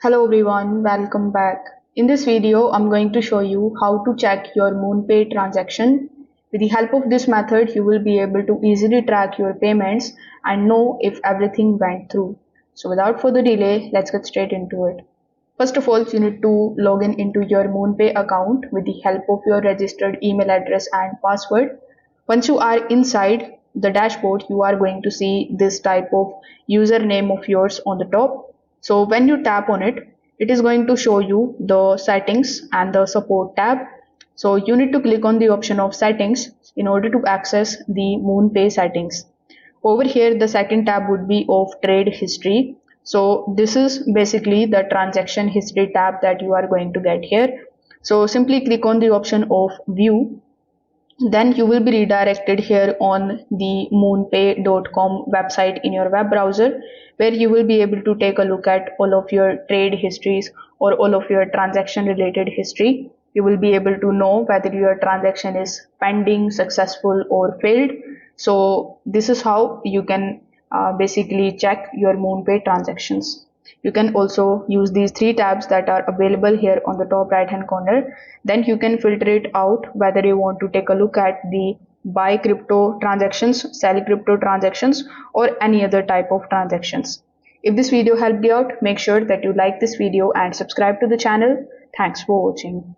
Hello everyone, welcome back. In this video, I'm going to show you how to check your Moonpay transaction. With the help of this method, you will be able to easily track your payments and know if everything went through. So without further delay, let's get straight into it. First of all, you need to log in into your Moonpay account with the help of your registered email address and password. Once you are inside the dashboard, you are going to see this type of username of yours on the top. So when you tap on it, it is going to show you the settings and the support tab. So you need to click on the option of settings in order to access the Moonpay settings. Over here, the second tab would be of trade history. So this is basically the transaction history tab that you are going to get here. So simply click on the option of view, then you will be redirected here on the moonpay.com website in your web browser, where you will be able to take a look at all of your trade histories or all of your transaction related history. You will be able to know whether your transaction is pending, successful or failed. So this is how you can basically check your Moonpay transactions. You can also use these three tabs that are available here on the top right hand corner. Then you can filter it out whether you want to take a look at the buy crypto transactions, sell crypto transactions, or any other type of transactions. If this video helped you out, make sure that you like this video and subscribe to the channel. Thanks for watching.